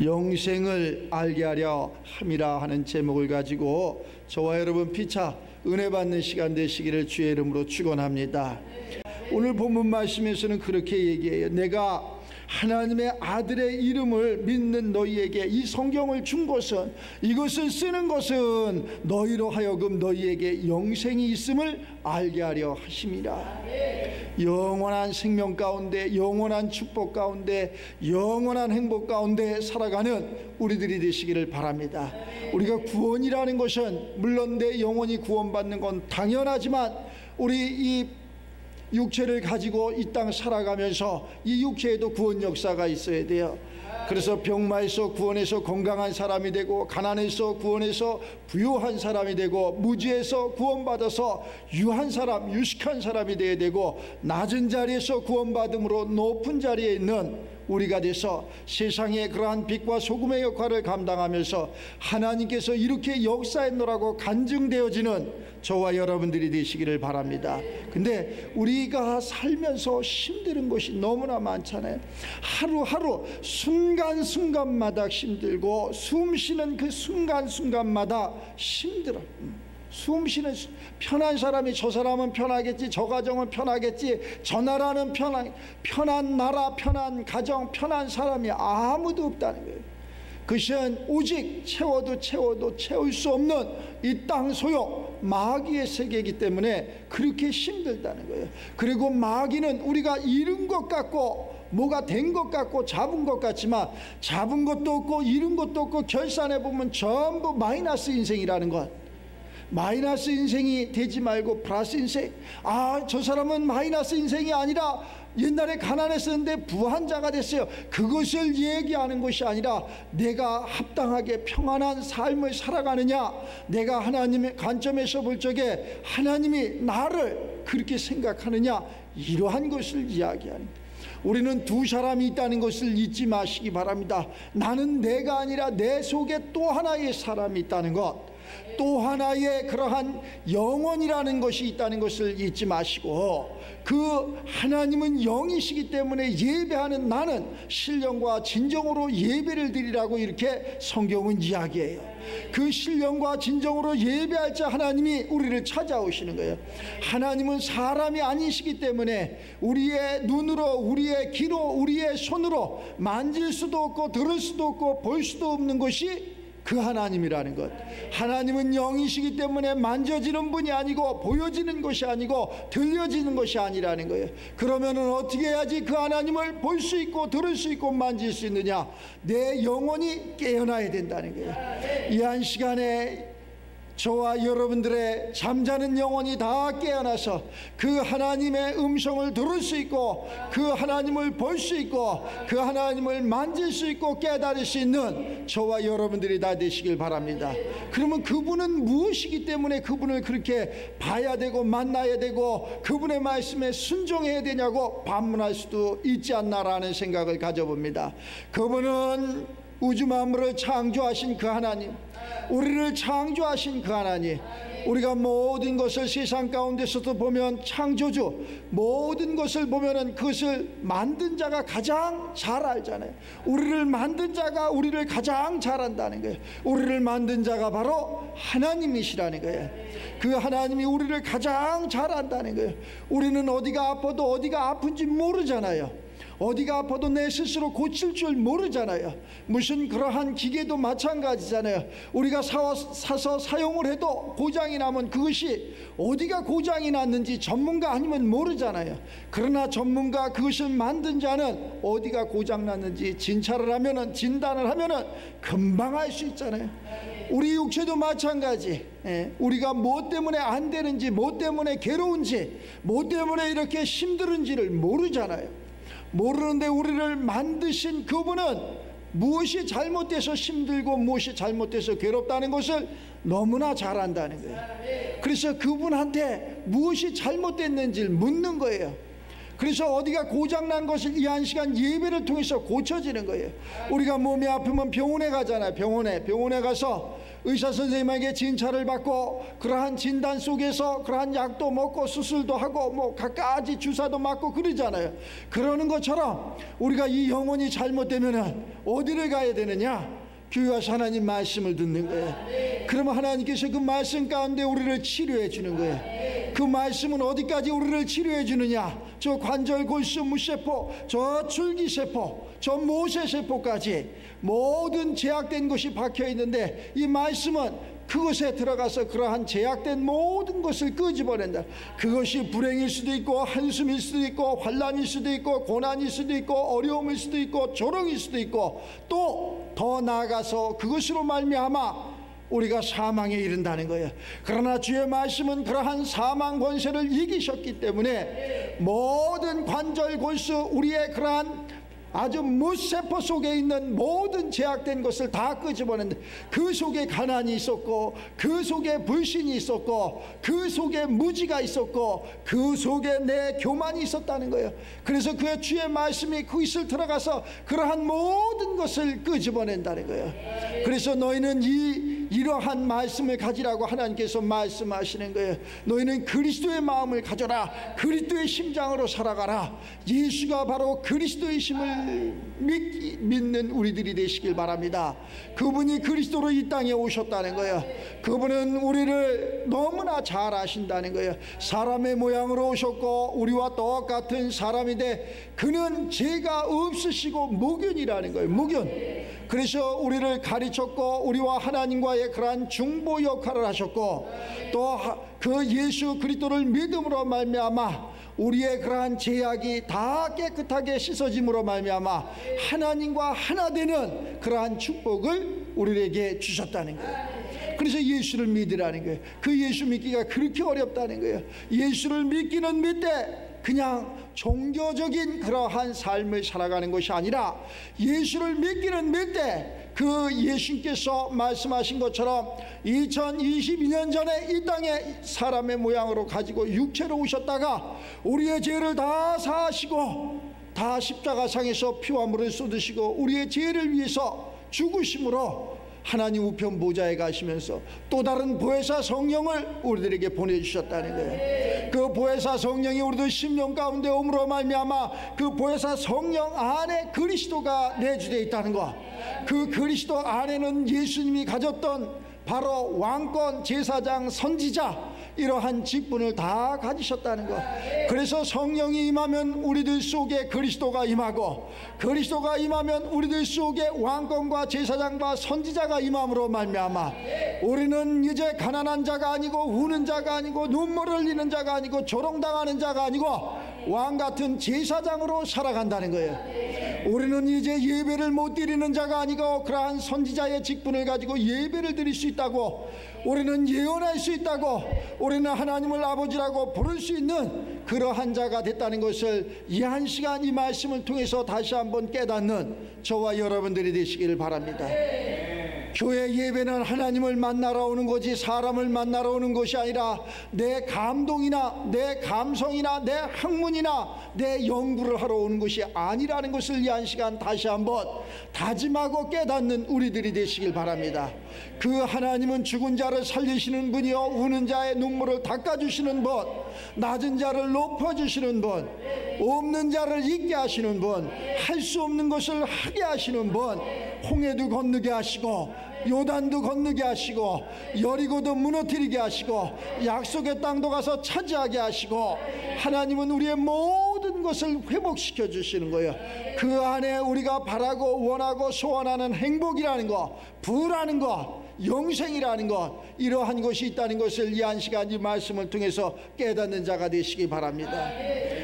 영생을 알게 하려 함이라 하는 제목을 가지고 저와 여러분 피차 은혜 받는 시간 되시기를 주의 이름으로 축원합니다. 오늘 본문 말씀에서는 그렇게 얘기해요. 내가 하나님의 아들의 이름을 믿는 너희에게 이 성경을 준 것은, 이것을 쓰는 것은 너희로 하여금 너희에게 영생이 있음을 알게 하려 하심이라. 영원한 생명 가운데, 영원한 축복 가운데, 영원한 행복 가운데 살아가는 우리들이 되시기를 바랍니다. 우리가 구원이라는 것은 물론 내 영혼이 구원받는 건 당연하지만 우리 이 육체를 가지고 이 땅 살아가면서 이 육체에도 구원 역사가 있어야 돼요. 그래서 병마에서 구원해서 건강한 사람이 되고, 가난해서 구원해서 부유한 사람이 되고, 무지에서 구원받아서 유한 사람, 유식한 사람이 되어야 되고, 낮은 자리에서 구원받음으로 높은 자리에 있는 우리가 돼서 세상의 그러한 빛과 소금의 역할을 감당하면서 하나님께서 이렇게 역사했노라고 간증되어지는 저와 여러분들이 되시기를 바랍니다. 근데 우리가 살면서 힘든 것이 너무나 많잖아요. 하루하루 순간순간마다 힘들고, 숨 쉬는 그 순간순간마다 힘들어. 숨 쉬는, 편한 사람이 저 사람은 편하겠지, 저 가정은 편하겠지, 저 나라는 편한 나라, 편한 가정, 편한 사람이 아무도 없다는 거예요. 그것은 오직 채워도 채울 수 없는 이 땅 소용 마귀의 세계이기 때문에 그렇게 힘들다는 거예요. 그리고 마귀는 우리가 잃은 것 같고 뭐가 된 것 같고 잡은 것 같지만, 잡은 것도 없고 잃은 것도 없고 결산해 보면 전부 마이너스 인생이라는 것. 마이너스 인생이 되지 말고 플러스 인생. 저 사람은 마이너스 인생이 아니라 옛날에 가난했었는데 부한자가 됐어요. 그것을 얘기하는 것이 아니라 내가 합당하게 평안한 삶을 살아가느냐, 내가 하나님의 관점에서 볼 적에 하나님이 나를 그렇게 생각하느냐, 이러한 것을 이야기하는 거예요. 우리는 두 사람이 있다는 것을 잊지 마시기 바랍니다. 나는 내가 아니라 내 속에 또 하나의 사람이 있다는 것, 또 하나의 그러한 영혼이라는 것이 있다는 것을 잊지 마시고, 그 하나님은 영이시기 때문에 예배하는 나는 신령과 진정으로 예배를 드리라고 이렇게 성경은 이야기해요. 그 신령과 진정으로 예배할 자 하나님이 우리를 찾아오시는 거예요. 하나님은 사람이 아니시기 때문에 우리의 눈으로, 우리의 귀로, 우리의 손으로 만질 수도 없고 들을 수도 없고 볼 수도 없는 것이 그 하나님이라는 것. 하나님은 영이시기 때문에 만져지는 분이 아니고 보여지는 것이 아니고 들려지는 것이 아니라는 거예요. 그러면은 어떻게 해야지 그 하나님을 볼 수 있고 들을 수 있고 만질 수 있느냐? 내 영혼이 깨어나야 된다는 거예요. 이 한 시간에 저와 여러분들의 잠자는 영혼이 다 깨어나서 그 하나님의 음성을 들을 수 있고, 그 하나님을 볼 수 있고, 그 하나님을 만질 수 있고 깨달을 수 있는 저와 여러분들이 다 되시길 바랍니다. 그러면 그분은 무엇이기 때문에 그분을 그렇게 봐야 되고 만나야 되고 그분의 말씀에 순종해야 되냐고 반문할 수도 있지 않나라는 생각을 가져봅니다. 그분은 우주 만물을 창조하신 그 하나님, 우리를 창조하신 그 하나님, 우리가 모든 것을 세상 가운데서도 보면 창조주, 모든 것을 보면은 그것을 만든 자가 가장 잘 알잖아요. 우리를 만든 자가 우리를 가장 잘 안다는 거예요. 우리를 만든 자가 바로 하나님이시라는 거예요. 그 하나님이 우리를 가장 잘 안다는 거예요. 우리는 어디가 아파도 어디가 아픈지 모르잖아요. 어디가 아파도 내 스스로 고칠 줄 모르잖아요. 무슨 그러한 기계도 마찬가지잖아요. 우리가 사서 사용을 해도 고장이 나면 그것이 어디가 고장이 났는지 전문가 아니면 모르잖아요. 그러나 전문가, 그것을 만든 자는 어디가 고장 났는지 진찰을 하면은, 진단을 하면은 금방 알 수 있잖아요. 우리 육체도 마찬가지. 우리가 뭐 때문에 안 되는지, 뭐 때문에 괴로운지, 뭐 때문에 이렇게 힘들은지를 모르잖아요. 모르는데 우리를 만드신 그분은 무엇이 잘못돼서 힘들고 무엇이 잘못돼서 괴롭다는 것을 너무나 잘 안다는 거예요. 그래서 그분한테 무엇이 잘못됐는지를 묻는 거예요. 그래서 어디가 고장난 것을 이 한 시간 예배를 통해서 고쳐지는 거예요. 우리가 몸이 아프면 병원에 가잖아요. 병원에 가서 의사 선생님에게 진찰을 받고 그러한 진단 속에서 그러한 약도 먹고 수술도 하고 뭐 갖가지 주사도 맞고 그러잖아요. 그러는 것처럼 우리가 이 영혼이 잘못되면 어디를 가야 되느냐? 교회 와서 하나님 말씀을 듣는 거예요. 그러면 하나님께서 그 말씀 가운데 우리를 치료해 주는 거예요. 그 말씀은 어디까지 우리를 치료해 주느냐? 저 관절 골수 무세포, 저 줄기세포, 저 모세세포까지 모든 제약된 것이 박혀 있는데 이 말씀은 그것에 들어가서 그러한 제약된 모든 것을 끄집어낸다. 그것이 불행일 수도 있고 한숨일 수도 있고 환난일 수도 있고 고난일 수도 있고 어려움일 수도 있고 조롱일 수도 있고 또 더 나아가서 그것으로 말미암아 우리가 사망에 이른다는 거예요. 그러나 주의 말씀은 그러한 사망 권세를 이기셨기 때문에 모든 관절 골수 우리의 그러한 아주 무세포 속에 있는 모든 제약된 것을 다 끄집어낸다. 그 속에 가난이 있었고 그 속에 불신이 있었고 그 속에 무지가 있었고 그 속에 내 교만이 있었다는 거예요. 그래서 그 주의 말씀이 그것을 들어가서 그러한 모든 것을 끄집어낸다는 거예요. 그래서 너희는 이러한 말씀을 가지라고 하나님께서 말씀하시는 거예요. 너희는 그리스도의 마음을 가져라. 그리스도의 심장으로 살아가라. 예수가 바로 그리스도의 심을 믿는 우리들이 되시길 바랍니다. 그분이 그리스도로 이 땅에 오셨다는 거예요. 그분은 우리를 너무나 잘 아신다는 거예요. 사람의 모양으로 오셨고 우리와 똑같은 사람인데 그는 죄가 없으시고 무균이라는 거예요. 무균. 그래서 우리를 가르쳤고 우리와 하나님과의 그러한 중보 역할을 하셨고 또 그 예수 그리스도를 믿음으로 말미암아 우리의 그러한 죄악이 다 깨끗하게 씻어짐으로 말미암아 하나님과 하나 되는 그러한 축복을 우리에게 주셨다는 거예요. 그래서 예수를 믿으라는 거예요. 그 예수 믿기가 그렇게 어렵다는 거예요. 예수를 믿기는 믿되 그냥 종교적인 그러한 삶을 살아가는 것이 아니라 예수를 믿기는 믿되 그 예수님께서 말씀하신 것처럼 2022년 전에 이 땅에 사람의 모양으로 가지고 육체로 오셨다가 우리의 죄를 다 사하시고 다 십자가상에서 피와 물을 쏟으시고 우리의 죄를 위해서 죽으심으로 하나님 우편 보좌에 가시면서 또 다른 보혜사 성령을 우리들에게 보내주셨다는 거예요. 그 보혜사 성령이 우리들 심령 가운데 오므로 말미암아 그 보혜사 성령 안에 그리스도가 내주되어 있다는 것. 그 그리스도 안에는 예수님이 가졌던 바로 왕권, 제사장, 선지자 이러한 직분을 다 가지셨다는 것. 그래서 성령이 임하면 우리들 속에 그리스도가 임하고 그리스도가 임하면 우리들 속에 왕권과 제사장과 선지자가 임함으로 말미암아 우리는 이제 가난한 자가 아니고 우는 자가 아니고 눈물을 흘리는 자가 아니고 조롱당하는 자가 아니고 왕같은 제사장으로 살아간다는 거예요. 우리는 이제 예배를 못 드리는 자가 아니고 그러한 선지자의 직분을 가지고 예배를 드릴 수 있다고, 우리는 예언할 수 있다고, 우리는 하나님을 아버지라고 부를 수 있는 그러한 자가 됐다는 것을 이 한 시간 이 말씀을 통해서 다시 한번 깨닫는 저와 여러분들이 되시기를 바랍니다. 교회 예배는 하나님을 만나러 오는 거지 사람을 만나러 오는 것이 아니라 내 감동이나 내 감성이나 내 학문이나 내 연구를 하러 오는 것이 아니라는 것을 이 한 시간 다시 한번 다짐하고 깨닫는 우리들이 되시길 바랍니다. 그 하나님은 죽은 자를 살리시는 분이요 우는 자의 눈물을 닦아주시는 분, 낮은 자를 높여주시는 분, 없는 자를 있게 하시는 분, 할 수 없는 것을 하게 하시는 분, 홍해도 건너게 하시고 요단도 건너게 하시고 여리고도 무너뜨리게 하시고 약속의 땅도 가서 차지하게 하시고 하나님은 우리의 모든 것을 회복시켜 주시는 거예요. 그 안에 우리가 바라고 원하고 소원하는 행복이라는 것, 부라는 것, 영생이라는 것, 이러한 것이 있다는 것을 이 한 시간 이 말씀을 통해서 깨닫는 자가 되시기 바랍니다.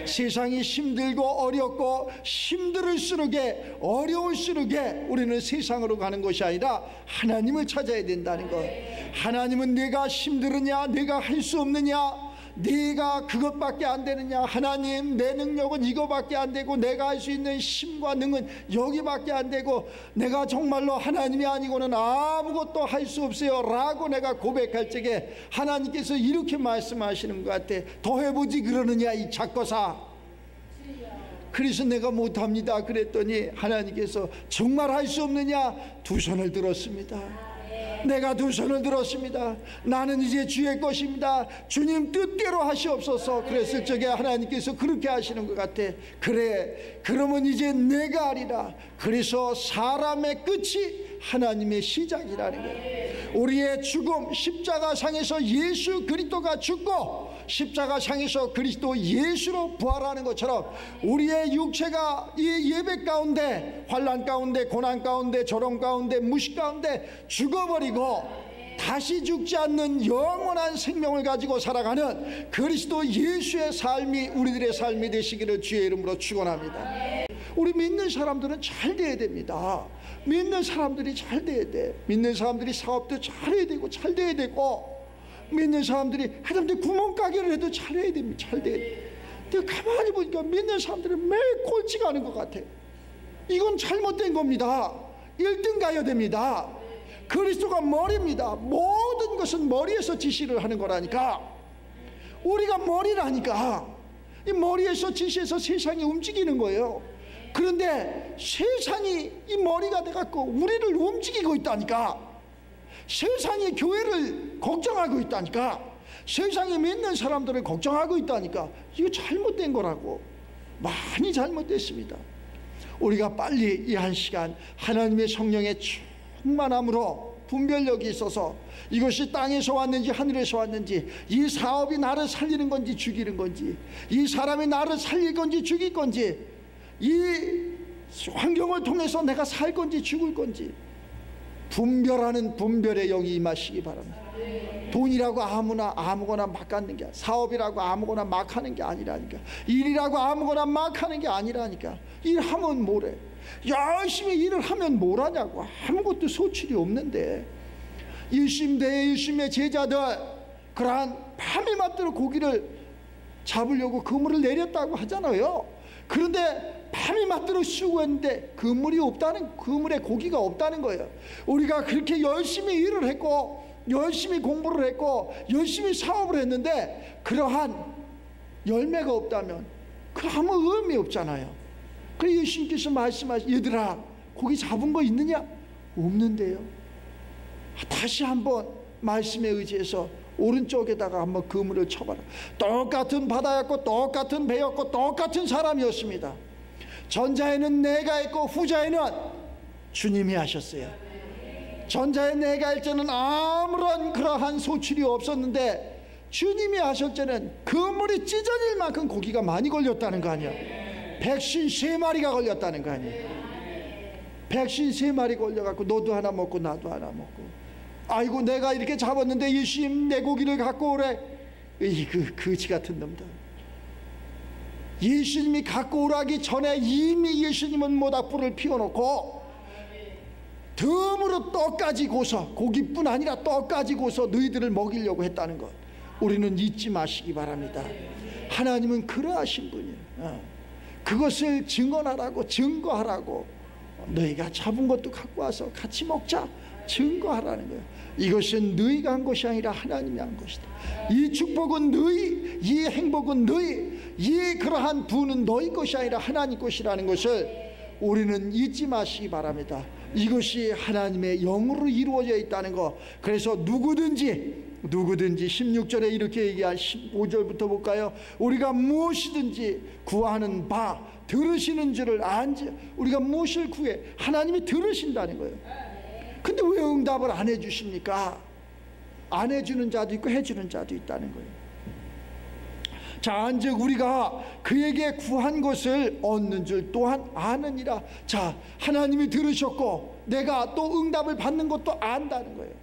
세상이 힘들고 어렵고 힘들을수록에 어려울수록에 우리는 세상으로 가는 것이 아니라 하나님을 찾아야 된다는 것. 하나님은 내가 힘들으냐, 내가 할 수 없느냐, 네가 그것밖에 안 되느냐, 하나님 내 능력은 이거밖에 안 되고 내가 할 수 있는 힘과 능은 여기밖에 안 되고 내가 정말로 하나님이 아니고는 아무것도 할 수 없어요 라고 내가 고백할 적에 하나님께서 이렇게 말씀하시는 것 같아. 더 해보지 그러느냐 이 작거사. 그래서 내가 못합니다 그랬더니 하나님께서 정말 할 수 없느냐, 두 손을 들었습니다. 내가 두 손을 들었습니다. 나는 이제 주의 것입니다. 주님 뜻대로 하시옵소서. 그랬을 적에 하나님께서 그렇게 하시는 것 같아. 그래, 그러면 이제 내가 하리라. 그래서 사람의 끝이 하나님의 시작이라는 거예요. 우리의 죽음, 십자가상에서 예수 그리스도가 죽고 십자가상에서 그리스도 예수로 부활하는 것처럼 우리의 육체가 이 예배 가운데, 환난 가운데, 고난 가운데, 조롱 가운데, 무시 가운데 죽어버리고 다시 죽지 않는 영원한 생명을 가지고 살아가는 그리스도 예수의 삶이 우리들의 삶이 되시기를 주의 이름으로 축원합니다. 우리 믿는 사람들은 잘 돼야 됩니다. 믿는 사람들이 잘 돼야 돼. 믿는 사람들이 사업도 잘해야 되고 잘 돼야 되고, 믿는 사람들이 하다못해 구멍가게를 해도 잘해야 됩니다. 잘 돼야 돼. 근데 가만히 보니까 믿는 사람들은 매일 꼴찌 가는 것 같아. 이건 잘못된 겁니다. 1등 가야 됩니다. 그리스도가 머리입니다. 모든 것은 머리에서 지시를 하는 거라니까. 우리가 머리라니까. 이 머리에서 지시해서 세상이 움직이는 거예요. 그런데 세상이 이 머리가 돼갖고 우리를 움직이고 있다니까. 세상이 교회를 걱정하고 있다니까. 세상에 믿는 사람들을 걱정하고 있다니까. 이거 잘못된 거라고. 많이 잘못됐습니다. 우리가 빨리 이 한 시간 하나님의 성령의 충만함으로 분별력이 있어서 이것이 땅에서 왔는지 하늘에서 왔는지, 이 사업이 나를 살리는 건지 죽이는 건지, 이 사람이 나를 살릴 건지 죽일 건지, 이 환경을 통해서 내가 살 건지 죽을 건지 분별하는 분별의 영이 임하시기 바랍니다. 돈이라고 아무거나 막 갖는 게, 사업이라고 아무거나 막 하는 게 아니라니까. 일이라고 아무거나 막 하는 게 아니라니까. 일하면 뭐래? 열심히 일을 하면 뭘 하냐고. 아무것도 소출이 없는데. 예수님의 제자들 그러한 밤이 맞도록 고기를 잡으려고 그물을 내렸다고 하잖아요. 그런데 밤이 맞도록 수고했는데 그물이 없다는, 그물에 고기가 없다는 거예요. 우리가 그렇게 열심히 일을 했고 열심히 공부를 했고 열심히 사업을 했는데 그러한 열매가 없다면 그 아무 의미 없잖아요. 그래서 예수님께서 말씀하신, 얘들아 고기 잡은 거 있느냐? 없는데요. 다시 한번 말씀에 의지해서 오른쪽에다가 한번 그물을 쳐봐라. 똑같은 바다였고 똑같은 배였고 똑같은 사람이었습니다. 전자에는 내가 했고 후자에는 주님이 하셨어요. 전자에 내가 할 때는 아무런 그러한 소출이 없었는데 주님이 하실 때는 그물이 찢어질 만큼 고기가 많이 걸렸다는 거 아니야. 백신 3마리가 걸렸다는 거 아니에요. 백신 3마리 걸려갖고 너도 하나 먹고 나도 하나 먹고, 아이고 내가 이렇게 잡았는데 예수님 내 고기를 갖고 오래. 그 거지 같은 놈들. 예수님이 갖고 오라기 전에 이미 예수님은 모닥불을 피워놓고 덤으로 떡 가지고서, 고기뿐 아니라 떡 가지고서 너희들을 먹이려고 했다는 것 우리는 잊지 마시기 바랍니다. 하나님은 그러하신 분이에요. 그것을 증언하라고, 증거하라고. 너희가 잡은 것도 갖고 와서 같이 먹자, 증거하라는 거예요. 이것은 너희가 한 것이 아니라 하나님이 한 것이다. 이 축복은 너희, 이 행복은 너희, 이 그러한 부는 너희 것이 아니라 하나님 것이라는 것을 우리는 잊지 마시기 바랍니다. 이것이 하나님의 영으로 이루어져 있다는 것. 그래서 누구든지 16절에 이렇게 얘기한 15절부터 볼까요? 우리가 무엇이든지 구하는 바 들으시는 줄을 안지. 우리가 무엇을 구해? 하나님이 들으신다는 거예요. 근데 왜 응답을 안 해주십니까? 안 해주는 자도 있고 해주는 자도 있다는 거예요. 자, 한즉 우리가 그에게 구한 것을 얻는 줄 또한 아느니라. 자, 하나님이 들으셨고 내가 또 응답을 받는 것도 안다는 거예요.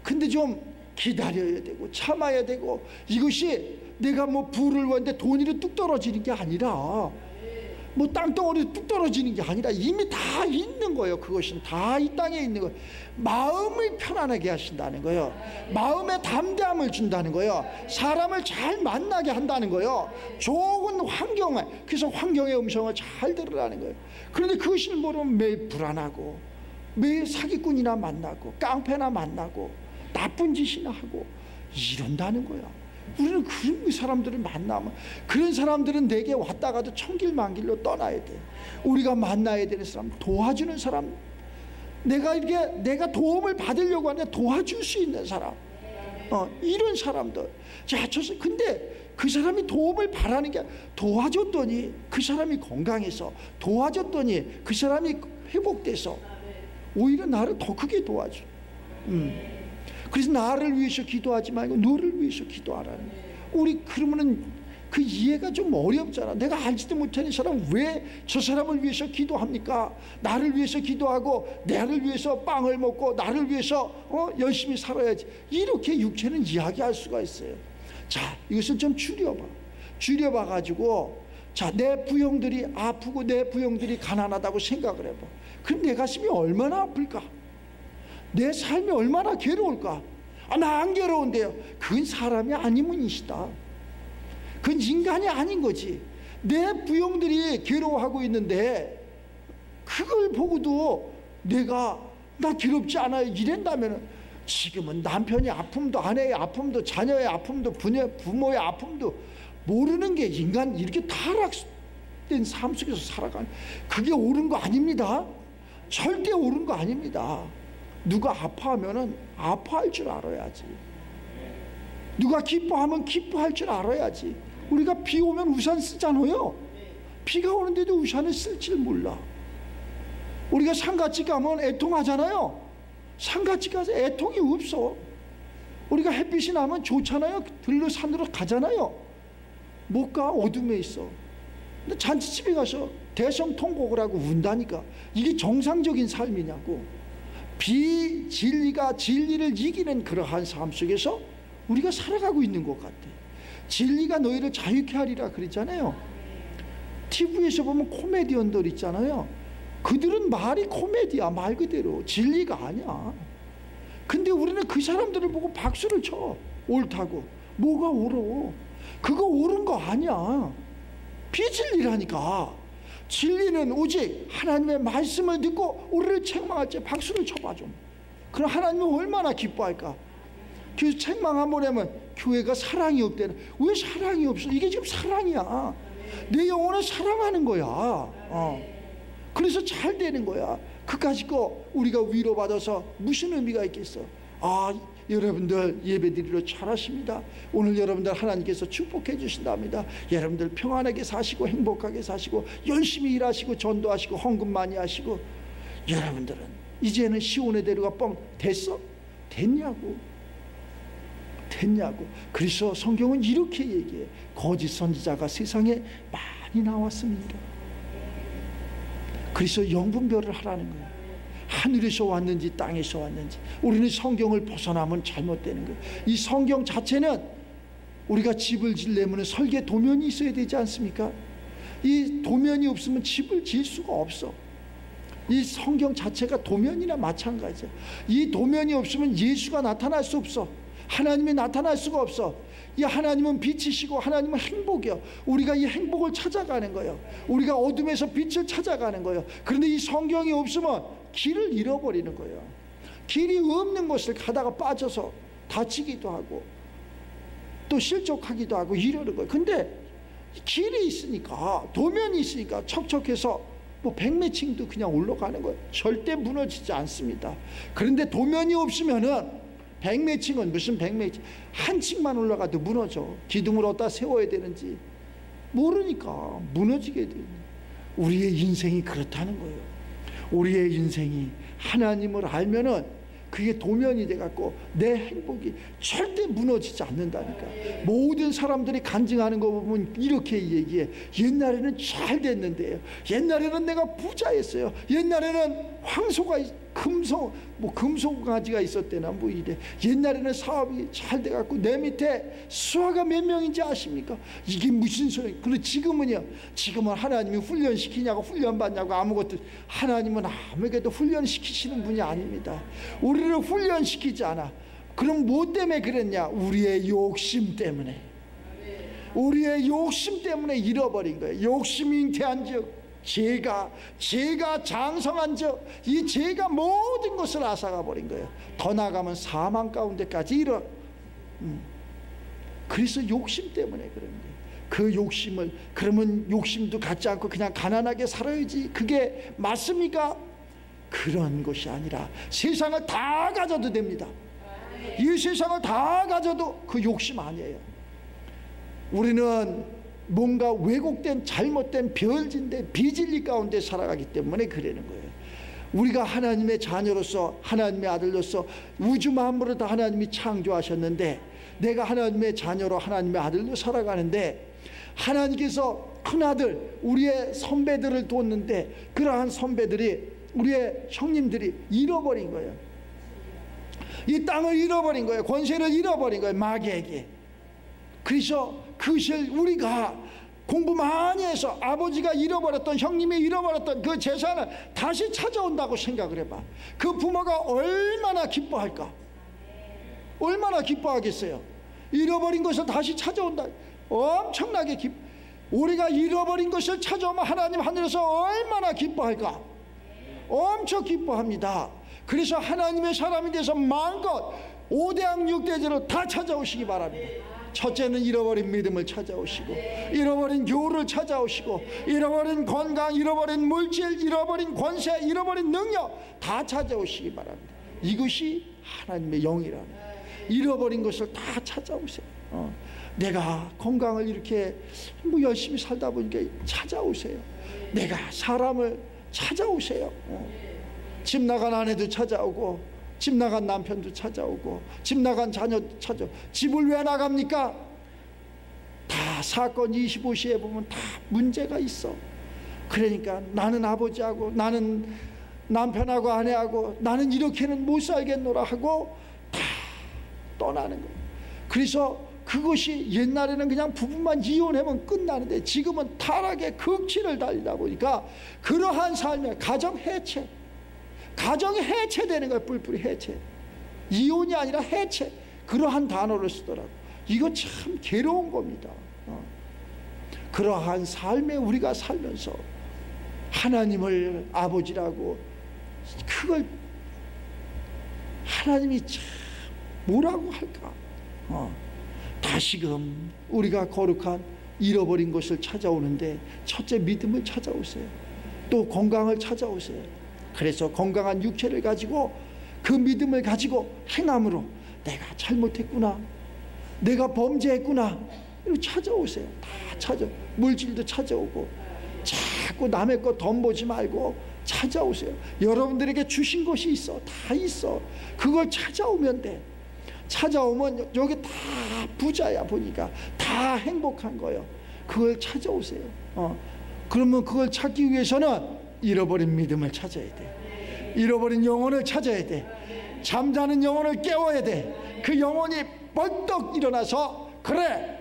근데 좀 기다려야 되고 참아야 되고, 이것이 내가 뭐 부를 원데 돈이 뚝 떨어지는 게 아니라, 뭐 땅덩어리 뚝 떨어지는 게 아니라 이미 다 있는 거예요. 그것은 다 이 땅에 있는 거예요. 마음을 편안하게 하신다는 거예요. 마음에 담대함을 준다는 거예요. 사람을 잘 만나게 한다는 거예요. 좋은 환경에, 그래서 환경의 음성을 잘 들으라는 거예요. 그런데 그것을 모르면 매일 불안하고 매일 사기꾼이나 만나고 깡패나 만나고 나쁜 짓이나 하고 이런다는 거야. 우리는 그런 사람들을 만나면, 그런 사람들은 내게 왔다가도 천길만길로 떠나야 돼. 우리가 만나야 되는 사람, 도와주는 사람, 내가 도움을 받으려고 하는데 도와줄 수 있는 사람, 이런 사람들. 자, 근데 그 사람이 도움을 바라는 게 도와줬더니 그 사람이 건강해서, 도와줬더니 그 사람이 회복돼서 오히려 나를 더 크게 도와줘. 그래서 나를 위해서 기도하지 말고 너를 위해서 기도하라는. 우리 그러면은 그 이해가 좀 어렵잖아. 내가 알지도 못하는 사람 왜 저 사람을 위해서 기도합니까? 나를 위해서 기도하고 나를 위해서 빵을 먹고 나를 위해서 열심히 살아야지. 이렇게 육체는 이야기할 수가 있어요. 자, 이것을 좀 줄여봐 가지고, 자, 내 부형들이 아프고 내 부형들이 가난하다고 생각을 해봐. 그럼 내 가슴이 얼마나 아플까? 내 삶이 얼마나 괴로울까? 나 안 괴로운데요. 그건 사람이 아니면 이시다. 그건 인간이 아닌 거지. 내 부형들이 괴로워하고 있는데 그걸 보고도 나 괴롭지 않아요 이랬다면, 지금은 남편의 아픔도 아내의 아픔도 자녀의 아픔도 부모의 아픔도 모르는 게 인간 이렇게 타락된 삶 속에서 살아가는, 그게 옳은 거 아닙니다. 절대 옳은 거 아닙니다. 누가 아파하면은 아파할 줄 알아야지. 누가 기뻐하면 기뻐할 줄 알아야지. 우리가 비 오면 우산 쓰잖아요. 비가 오는데도 우산을 쓸 줄 몰라. 우리가 상가집 가면 애통하잖아요. 상가집 가서 애통이 없어. 우리가 햇빛이 나면 좋잖아요. 들로 산으로 가잖아요. 못 가. 어둠에 있어. 근데 잔치집에 가서 대성통곡을 하고 운다니까. 이게 정상적인 삶이냐고. 진리가 진리를 이기는 그러한 삶 속에서 우리가 살아가고 있는 것 같아. 진리가 너희를 자유케 하리라 그랬잖아요. TV에서 보면 코미디언들 있잖아요. 그들은 말이 코미디야. 말 그대로 진리가 아니야. 근데 우리는 그 사람들을 보고 박수를 쳐. 옳다고. 뭐가 옳어? 그거 옳은 거 아니야. 비진리라니까. 진리는 오직 하나님의 말씀을 듣고 우리를 책망할 때 박수를 쳐봐 좀. 그럼 하나님은 얼마나 기뻐할까? 그래서 책망 한번 하면 교회가 사랑이 없대는. 왜 사랑이 없어? 이게 지금 사랑이야. 내 영혼을 사랑하는 거야. 그래서 잘 되는 거야. 그까짓 거 우리가 위로받아서 무슨 의미가 있겠어? 여러분들 예배드리러 잘하십니다. 오늘 여러분들 하나님께서 축복해 주신답니다. 여러분들 평안하게 사시고 행복하게 사시고 열심히 일하시고 전도하시고 헌금 많이 하시고. 여러분들은 이제는 시온의 대로가 뻥 됐어? 됐냐고. 그래서 성경은 이렇게 얘기해. 거짓 선지자가 세상에 많이 나왔습니다. 그래서 영분별을 하라는 거예요. 하늘에서 왔는지 땅에서 왔는지. 우리는 성경을 벗어나면 잘못되는 거예요. 이 성경 자체는 우리가 집을 지려면 설계 도면이 있어야 되지 않습니까? 이 도면이 없으면 집을 지을 수가 없어. 이 성경 자체가 도면이나 마찬가지야. 이 도면이 없으면 예수가 나타날 수 없어. 하나님이 나타날 수가 없어. 이 하나님은 빛이시고 하나님은 행복이요. 우리가 이 행복을 찾아가는 거예요. 우리가 어둠에서 빛을 찾아가는 거예요. 그런데 이 성경이 없으면 길을 잃어버리는 거예요. 길이 없는 곳을 가다가 빠져서 다치기도 하고 또 실족하기도 하고 이러는 거예요. 근데 길이 있으니까, 도면이 있으니까 척척해서 백매층도 그냥 올라가는 거예요. 절대 무너지지 않습니다. 그런데 도면이 없으면은 백매층은 무슨 백매층, 한 층만 올라가도 무너져. 기둥을 어디다 세워야 되는지 모르니까 무너지게 돼요. 우리의 인생이 그렇다는 거예요. 우리의 인생이 하나님을 알면은 그게 도면이 돼갖고 내 행복이 절대 무너지지 않는다니까. 모든 사람들이 간증하는 거 보면 이렇게 얘기해. 옛날에는 잘 됐는데요. 옛날에는 내가 부자였어요. 옛날에는 황소가 금송아지가 있었대나 이래. 옛날에는 사업이 잘 돼갖고 내 밑에 수하가 몇 명인지 아십니까? 이게 무슨 소리? 그런데 지금은 하나님이 훈련시키냐고 훈련받냐고 아무것도. 하나님은 아무에게도 훈련시키시는 분이 아닙니다. 우리를 훈련시키지 않아. 그럼 뭐 때문에 그랬냐? 우리의 욕심 때문에. 우리의 욕심 때문에 잃어버린 거예요. 욕심이 잉태한 즉 죄가 장성한 적, 이 죄가 모든 것을 앗아가 버린 거예요. 더 나가면 사망 가운데까지 그래서 욕심 때문에 그런 거예요. 그 욕심을, 그러면 욕심도 갖지 않고 그냥 가난하게 살아야지, 그게 맞습니까? 그런 것이 아니라 세상을 다 가져도 됩니다. 이 세상을 다 가져도 그 욕심 아니에요. 우리는 뭔가 왜곡된 잘못된 별진대 비진리 가운데 살아가기 때문에 그러는 거예요. 우리가 하나님의 자녀로서 하나님의 아들로서 우주 만물을 다 하나님이 창조하셨는데 내가 하나님의 자녀로 하나님의 아들로 살아가는데 하나님께서 큰아들 우리의 선배들을 뒀는데 그러한 선배들이 우리의 형님들이 잃어버린 거예요. 이 땅을 잃어버린 거예요. 권세를 잃어버린 거예요. 마귀에게. 그래서 그것을 우리가 공부 많이 해서 아버지가 잃어버렸던 형님이 잃어버렸던 그 재산을 다시 찾아온다고 생각을 해봐. 그 부모가 얼마나 기뻐할까? 얼마나 기뻐하겠어요? 잃어버린 것을 다시 찾아온다. 엄청나게 우리가 잃어버린 것을 찾아오면 하나님 하늘에서 얼마나 기뻐할까? 엄청 기뻐합니다. 그래서 하나님의 사람이 돼서 마음껏 5대학 6대제로 다 찾아오시기 바랍니다. 첫째는 잃어버린 믿음을 찾아오시고 잃어버린 교훈을 찾아오시고 잃어버린 건강, 잃어버린 물질, 잃어버린 권세, 잃어버린 능력 다 찾아오시기 바랍니다. 이것이 하나님의 영이라는 거예요. 잃어버린 것을 다 찾아오세요. 내가 건강을 이렇게 뭐 열심히 살다 보니까 찾아오세요. 내가 사람을 찾아오세요. 집 나간 아내도 찾아오고 집 나간 남편도 찾아오고 집 나간 자녀도 찾아오고. 집을 왜 나갑니까? 다 사건 25시에 보면 다 문제가 있어. 그러니까 나는 아버지하고 나는 남편하고 아내하고 나는 이렇게는 못 살겠노라 하고 다 떠나는 거예요. 그래서 그것이 옛날에는 그냥 부부만 이혼하면 끝나는데 지금은 타락의 극치를 달리다 보니까 그러한 삶에 가정 해체, 가정이 해체되는 거예요. 뿔뿔이 해체. 이혼이 아니라 해체. 그러한 단어를 쓰더라고. 이거 참 괴로운 겁니다. 그러한 삶에 우리가 살면서 하나님을 아버지라고 그걸 하나님이 참 뭐라고 할까? 다시금 우리가 거룩한 잃어버린 것을 찾아오는데 첫째 믿음을 찾아오세요. 또 건강을 찾아오세요. 그래서 건강한 육체를 가지고 그 믿음을 가지고 행함으로 내가 잘못했구나, 내가 범죄했구나 이렇게 찾아오세요. 다 물질도 찾아오고 자꾸 남의 것 덤보지 말고 찾아오세요. 여러분들에게 주신 것이 있어. 다 있어. 그걸 찾아오면 돼. 찾아오면 여기 다 부자야. 보니까 다 행복한 거예요. 그걸 찾아오세요. 그러면 그걸 찾기 위해서는 잃어버린 믿음을 찾아야 돼. 잃어버린 영혼을 찾아야 돼. 잠자는 영혼을 깨워야 돼. 그 영혼이 벌떡 일어나서 그래,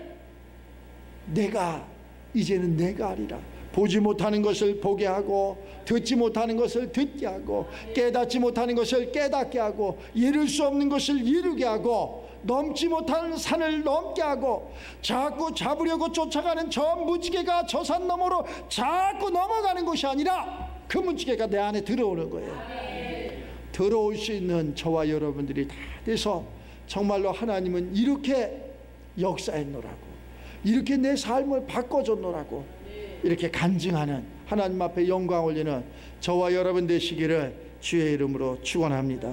내가 이제는 내가 아니라 보지 못하는 것을 보게 하고 듣지 못하는 것을 듣게 하고 깨닫지 못하는 것을 깨닫게 하고 이룰 수 없는 것을 이루게 하고 넘지 못하는 산을 넘게 하고 자꾸 잡으려고 쫓아가는 저 무지개가 저 산 너머로 자꾸 넘어가는 것이 아니라 그 무지개가 내 안에 들어오는 거예요. 들어올 수 있는 저와 여러분들이 다 돼서 정말로 하나님은 이렇게 역사했노라고, 이렇게 내 삶을 바꿔줬노라고 이렇게 간증하는, 하나님 앞에 영광 올리는 저와 여러분 되시기를 주의 이름으로 축원합니다.